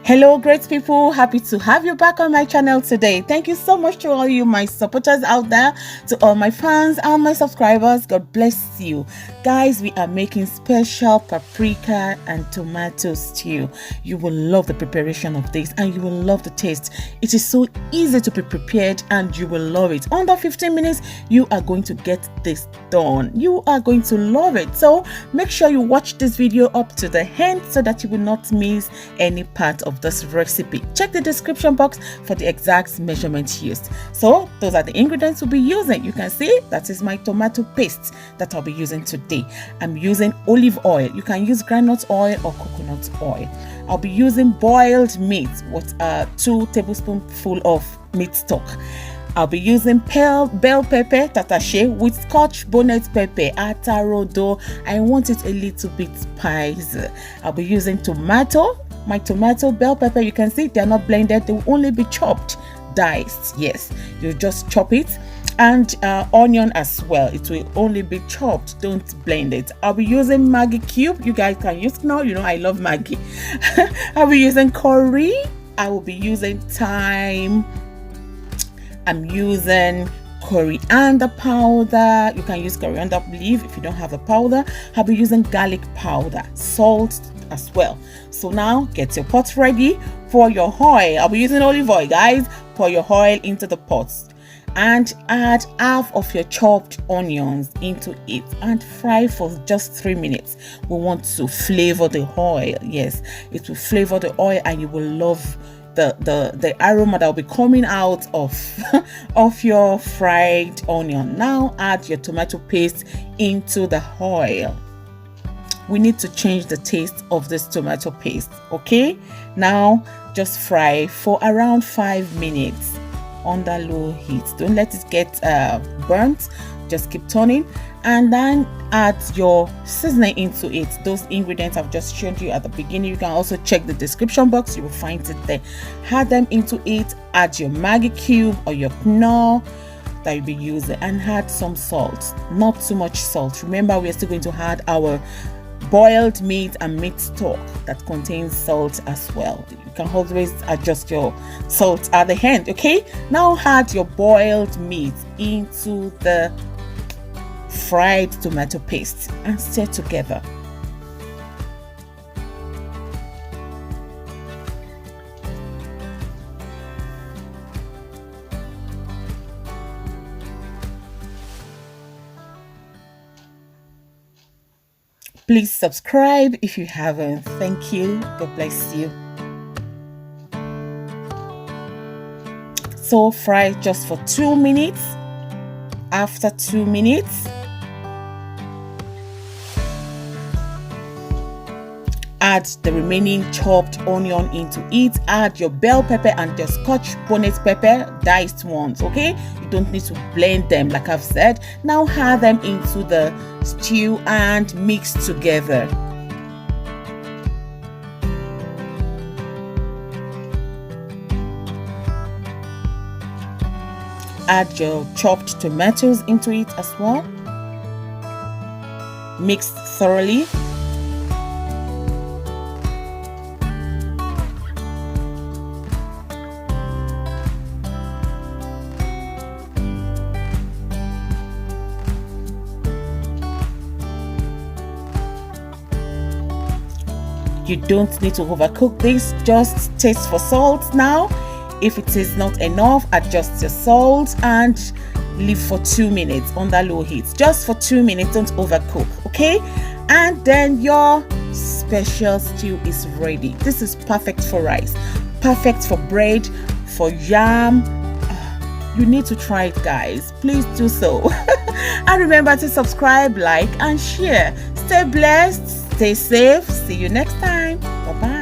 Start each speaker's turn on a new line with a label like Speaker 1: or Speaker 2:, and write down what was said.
Speaker 1: Hello great people, happy to have you back on my channel today. Thank you so much to all you my supporters out there, to all my fans and my subscribers. God bless you guys. We are making special paprika and tomato stew. You will love the preparation of this and you will love the taste. It is so easy to be prepared and you will love it. Under 15 minutes you are going to get this done. You are going to love it. So make sure you watch this video up to the end so that you will not miss any part of this recipe. Check the description box for the exact measurements used. So those are the ingredients we'll be using. You can see that is my tomato paste that I'll be using today. I'm using olive oil. You can use groundnut oil or coconut oil. I'll be using boiled meat with 2 tablespoonfuls of meat stock. I'll be using bell pepper tatache with Scotch bonnet pepper atarodo. I want it a little bit spicy. I'll be using tomato. My tomato, bell pepper, you can see they're not blended, they will only be chopped, diced. Yes, you just chop it. And onion as well, it will only be chopped, don't blend it. I'll be using Maggie Cube. You guys can use now, you know I love Maggie. I'll be using curry. I will be using thyme. I'm using coriander powder. You can use coriander leaf if you don't have the powder. I'll be using garlic powder, salt as well. So now get your pot ready for your oil. I'll be using olive oil, guys. Pour your oil into the pot and add half of your chopped onions into it and fry for just 3 minutes. We want to flavor the oil. Yes, it will flavor the oil and you will love the aroma that will be coming out of of your fried onion. Now add your tomato paste into the oil. We need to change the taste of this tomato paste. Okay, now just fry for around 5 minutes under low heat. Don't let it get burnt. Just keep turning and then add your seasoning into it. Those ingredients I've just shown you at the beginning, you can also check the description box, you will find it there. Add them into it. Add your Maggie Cube or your knorr that you'll be using and add some salt, not too much salt. Remember, we're still going to add our boiled meat and meat stock that contains salt as well. You can always adjust your salt at the end. Okay, now add your boiled meat into the fried tomato paste and stir together. Please subscribe if you haven't. Thank you. God bless you. So fry just for 2 minutes. After 2 minutes, add the remaining chopped onion into it. Add your bell pepper and your Scotch bonnet pepper, diced ones. Okay, you don't need to blend them like I've said. Now add them into the stew and mix together. Add your chopped tomatoes into it as well. Mix thoroughly. You don't need to overcook this, just taste for salt now. If it is not enough, adjust your salt and leave for 2 minutes under low heat. Just for 2 minutes, don't overcook, okay? And then your special stew is ready. This is perfect for rice, perfect for bread, for yam. You need to try it, guys. Please do so. And remember to subscribe, like and share. Stay blessed, stay safe. See you next time. Bye bye.